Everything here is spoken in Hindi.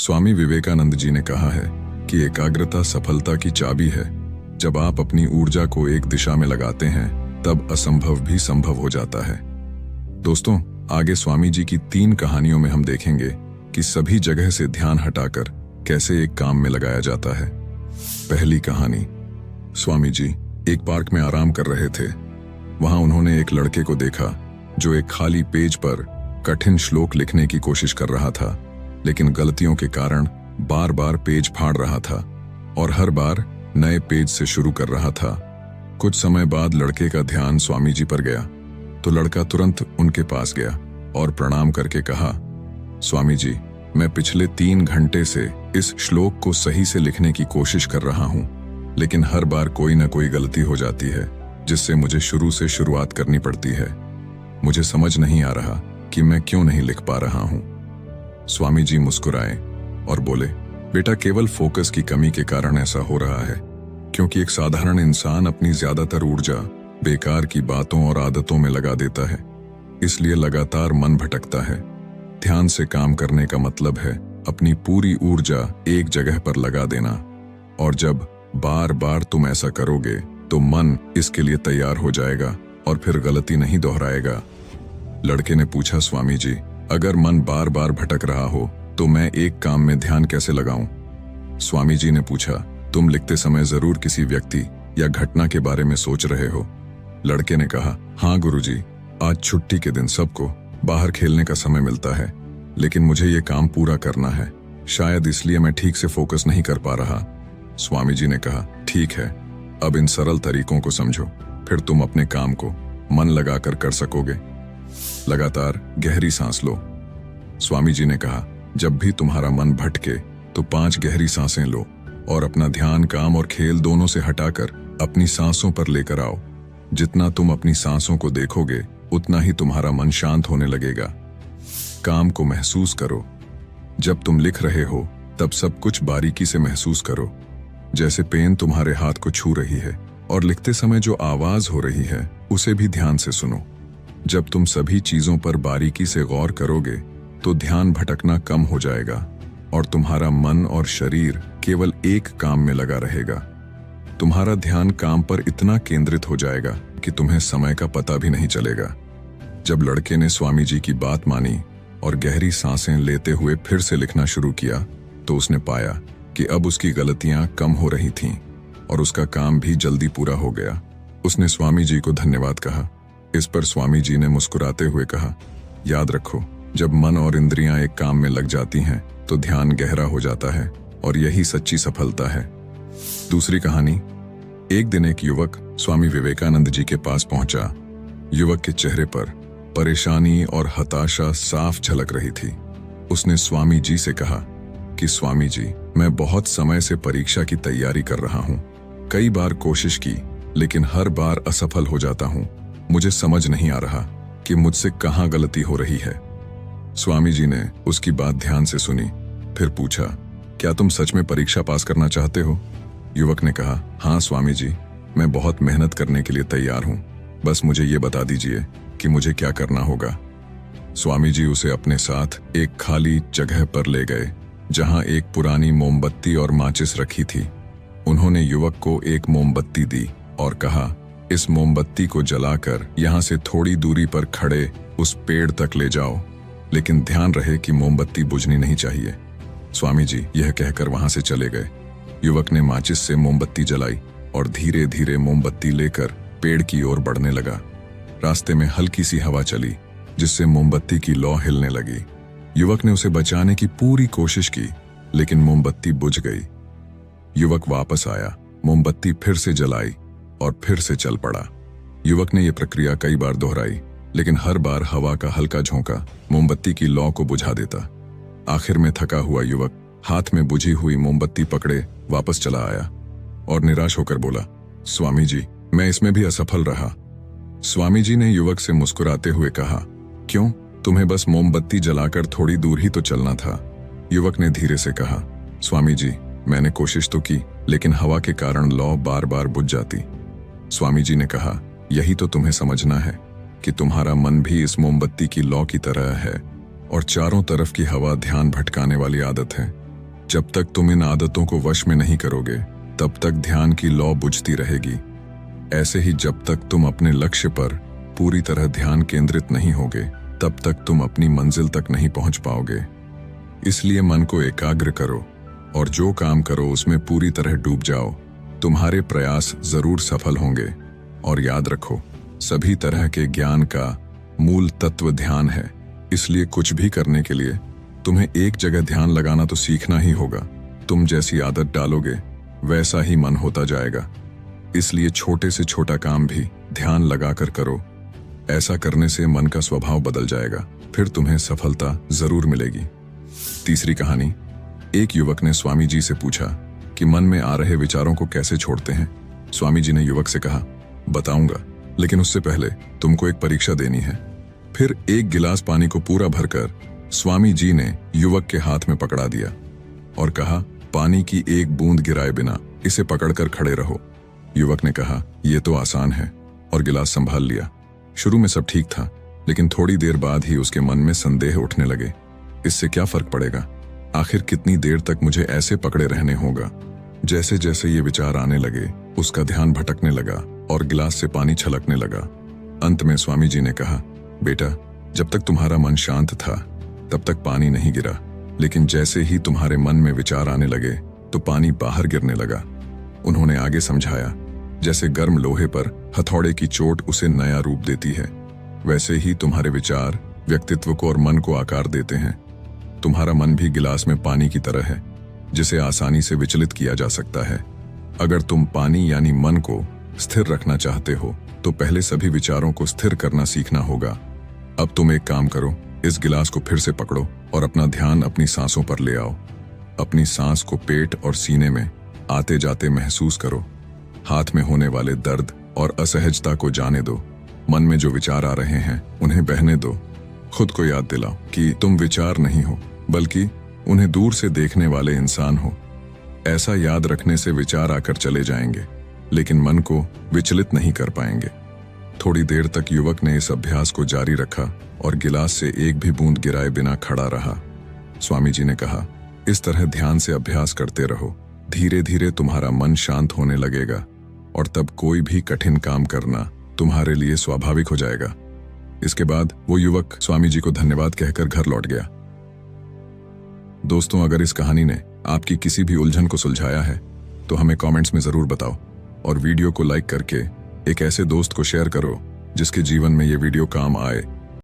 स्वामी विवेकानंद जी ने कहा है कि एकाग्रता सफलता की चाबी है। जब आप अपनी ऊर्जा को एक दिशा में लगाते हैं तब असंभव भी संभव हो जाता है। दोस्तों, आगे स्वामी जी की 3 कहानियों में हम देखेंगे कि सभी जगह से ध्यान हटाकर कैसे एक काम में लगाया जाता है। पहली कहानी। स्वामी जी एक पार्क में आराम कर रहे थे। वहां उन्होंने एक लड़के को देखा जो एक खाली पेज पर कठिन श्लोक लिखने की कोशिश कर रहा था, लेकिन गलतियों के कारण बार बार पेज फाड़ रहा था और हर बार नए पेज से शुरू कर रहा था। कुछ समय बाद लड़के का ध्यान स्वामी जी पर गया तो लड़का तुरंत उनके पास गया और प्रणाम करके कहा, स्वामी जी, मैं पिछले 3 घंटे से इस श्लोक को सही से लिखने की कोशिश कर रहा हूं, लेकिन हर बार कोई ना कोई गलती हो जाती है जिससे मुझे शुरू से शुरुआत करनी पड़ती है। मुझे समझ नहीं आ रहा कि मैं क्यों नहीं लिख पा रहा हूं। स्वामी जी मुस्कुराए और बोले, बेटा, केवल फोकस की कमी के कारण ऐसा हो रहा है, क्योंकि एक साधारण इंसान अपनी ज्यादातर ऊर्जा बेकार की बातों और आदतों में लगा देता है, इसलिए लगातार मन भटकता है। ध्यान से काम करने का मतलब है अपनी पूरी ऊर्जा एक जगह पर लगा देना, और जब बार बार तुम ऐसा करोगे तो मन इसके लिए तैयार हो जाएगा और फिर गलती नहीं दोहराएगा। लड़के ने पूछा, स्वामी जी, अगर मन बार बार भटक रहा हो तो मैं एक काम में ध्यान कैसे लगाऊं? स्वामी जी ने पूछा, तुम लिखते समय जरूर किसी व्यक्ति या घटना के बारे में सोच रहे हो? लड़के ने कहा, हाँ गुरुजी, आज छुट्टी के दिन सबको बाहर खेलने का समय मिलता है, लेकिन मुझे ये काम पूरा करना है, शायद इसलिए मैं ठीक से फोकस नहीं कर पा रहा। स्वामी जी ने कहा, ठीक है, अब इन सरल तरीकों को समझो, फिर तुम अपने काम को मन लगाकर कर सकोगे। लगातार गहरी सांस लो। स्वामी जी ने कहा, जब भी तुम्हारा मन भटके तो 5 गहरी सांसें लो और अपना ध्यान काम और खेल दोनों से हटाकर अपनी सांसों पर लेकर आओ। जितना तुम अपनी सांसों को देखोगे उतना ही तुम्हारा मन शांत होने लगेगा। काम को महसूस करो। जब तुम लिख रहे हो तब सब कुछ बारीकी से महसूस करो, जैसे पेन तुम्हारे हाथ को छू रही है, और लिखते समय जो आवाज हो रही है उसे भी ध्यान से सुनो। जब तुम सभी चीजों पर बारीकी से गौर करोगे तो ध्यान भटकना कम हो जाएगा और तुम्हारा मन और शरीर केवल एक काम में लगा रहेगा। तुम्हारा ध्यान काम पर इतना केंद्रित हो जाएगा कि तुम्हें समय का पता भी नहीं चलेगा। जब लड़के ने स्वामी जी की बात मानी और गहरी सांसें लेते हुए फिर से लिखना शुरू किया तो उसने पाया कि अब उसकी गलतियां कम हो रही थीं और उसका काम भी जल्दी पूरा हो गया। उसने स्वामी जी को धन्यवाद कहा। इस पर स्वामी जी ने मुस्कुराते हुए कहा, याद रखो, जब मन और इंद्रियां एक काम में लग जाती हैं तो ध्यान गहरा हो जाता है और यही सच्ची सफलता है। दूसरी कहानी। एक दिन एक युवक स्वामी विवेकानंद जी के पास पहुंचा। युवक के चेहरे पर परेशानी और हताशा साफ झलक रही थी। उसने स्वामी जी से कहा कि स्वामी जी, मैं बहुत समय से परीक्षा की तैयारी कर रहा हूं। कई बार कोशिश की, लेकिन हर बार असफल हो जाता हूं। मुझे समझ नहीं आ रहा कि मुझसे कहां गलती हो रही है। स्वामी जी ने उसकी बात ध्यान से सुनी, फिर पूछा, क्या तुम सच में परीक्षा पास करना चाहते हो? युवक ने कहा, हाँ स्वामी जी, मैं बहुत मेहनत करने के लिए तैयार हूं, बस मुझे ये बता दीजिए कि मुझे क्या करना होगा। स्वामी जी उसे अपने साथ एक खाली जगह पर ले गए जहां एक पुरानी मोमबत्ती और माचिस रखी थी। उन्होंने युवक को एक मोमबत्ती दी और कहा, इस मोमबत्ती को जलाकर यहां से थोड़ी दूरी पर खड़े उस पेड़ तक ले जाओ, लेकिन ध्यान रहे कि मोमबत्ती बुझनी नहीं चाहिए। स्वामी जी यह कहकर वहां से चले गए। युवक ने माचिस से मोमबत्ती जलाई और धीरे धीरे मोमबत्ती लेकर पेड़ की ओर बढ़ने लगा। रास्ते में हल्की सी हवा चली जिससे मोमबत्ती की लौ हिलने लगी। युवक ने उसे बचाने की पूरी कोशिश की, लेकिन मोमबत्ती बुझ गई। युवक वापस आया, मोमबत्ती फिर से जलाई और फिर से चल पड़ा। युवक ने यह प्रक्रिया कई बार दोहराई, लेकिन हर बार हवा का हल्का झोंका मोमबत्ती की लौ को बुझा देता। आखिर में थका हुआ युवक हाथ में बुझी हुई मोमबत्ती पकड़े वापस चला आया और निराश होकर बोला, स्वामी जी, मैं इसमें भी असफल रहा। स्वामी जी ने युवक से मुस्कुराते हुए कहा, क्यों? तुम्हें बस मोमबत्ती जलाकर थोड़ी दूर ही तो चलना था। युवक ने धीरे से कहा, स्वामी जी, मैंने कोशिश तो की, लेकिन हवा के कारण लौ बार बार बुझ जाती। स्वामी जी ने कहा, यही तो तुम्हें समझना है कि तुम्हारा मन भी इस मोमबत्ती की लौ की तरह है और चारों तरफ की हवा ध्यान भटकाने वाली आदत है। जब तक तुम इन आदतों को वश में नहीं करोगे तब तक ध्यान की लौ बुझती रहेगी। ऐसे ही जब तक तुम अपने लक्ष्य पर पूरी तरह ध्यान केंद्रित नहीं होगे तब तक तुम अपनी मंजिल तक नहीं पहुंच पाओगे। इसलिए मन को एकाग्र करो और जो काम करो उसमें पूरी तरह डूब जाओ। तुम्हारे प्रयास जरूर सफल होंगे। और याद रखो, सभी तरह के ज्ञान का मूल तत्व ध्यान है। इसलिए कुछ भी करने के लिए तुम्हें एक जगह ध्यान लगाना तो सीखना ही होगा। तुम जैसी आदत डालोगे वैसा ही मन होता जाएगा। इसलिए छोटे से छोटा काम भी ध्यान लगाकर करो। ऐसा करने से मन का स्वभाव बदल जाएगा, फिर तुम्हें सफलता जरूर मिलेगी। तीसरी कहानी। एक युवक ने स्वामी जी से पूछा कि मन में आ रहे विचारों को कैसे छोड़ते हैं। स्वामी जी ने युवक से कहा, बताऊंगा, लेकिन उससे पहले तुमको एक परीक्षा देनी है। फिर एक गिलास पानी को पूरा भरकर स्वामी जी ने युवक के हाथ में पकड़ा दिया और कहा, पानी की एक बूंद गिराए बिना इसे पकड़कर खड़े रहो। युवक ने कहा, यह तो आसान है, और गिलास संभाल लिया। शुरू में सब ठीक था, लेकिन थोड़ी देर बाद ही उसके मन में संदेह उठने लगे। इससे क्या फर्क पड़ेगा? आखिर कितनी देर तक मुझे ऐसे पकड़े रहने होगा? जैसे जैसे ये विचार आने लगे उसका ध्यान भटकने लगा और गिलास से पानी छलकने लगा। अंत में स्वामी जी ने कहा, बेटा, जब तक तुम्हारा मन शांत था तब तक पानी नहीं गिरा, लेकिन जैसे ही तुम्हारे मन में विचार आने लगे तो पानी बाहर गिरने लगा। उन्होंने आगे समझाया, जैसे गर्म लोहे पर हथौड़े की चोट उसे नया रूप देती है, वैसे ही तुम्हारे विचार व्यक्तित्व को और मन को आकार देते हैं। तुम्हारा मन भी गिलास में पानी की तरह है, जिसे आसानी से विचलित किया जा सकता है। अगर तुम पानी यानी मन को स्थिर रखना चाहते हो तो पहले सभी विचारों को स्थिर करना सीखना होगा। अब तुम एक काम करो, इस गिलास को फिर से पकड़ो और अपना ध्यान अपनी सांसों पर ले आओ। अपनी सांस को पेट और सीने में आते जाते महसूस करो। हाथ में होने वाले दर्द और असहजता को जाने दो। मन में जो विचार आ रहे हैं उन्हें बहने दो। खुद को याद दिलाओ कि तुम विचार नहीं हो, बल्कि उन्हें दूर से देखने वाले इंसान हो। ऐसा याद रखने से विचार आकर चले जाएंगे, लेकिन मन को विचलित नहीं कर पाएंगे। थोड़ी देर तक युवक ने इस अभ्यास को जारी रखा और गिलास से एक भी बूंद गिराए बिना खड़ा रहा। स्वामी जी ने कहा, इस तरह ध्यान से अभ्यास करते रहो। धीरे धीरे तुम्हारा मन शांत होने लगेगा और तब कोई भी कठिन काम करना तुम्हारे लिए स्वाभाविक हो जाएगा। इसके बाद वो युवक स्वामी जी को धन्यवाद कहकर घर लौट गया। दोस्तों, अगर इस कहानी ने आपकी किसी भी उलझन को सुलझाया है तो हमें कमेंट्स में जरूर बताओ, और वीडियो को लाइक करके एक ऐसे दोस्त को शेयर करो जिसके जीवन में ये वीडियो काम आए।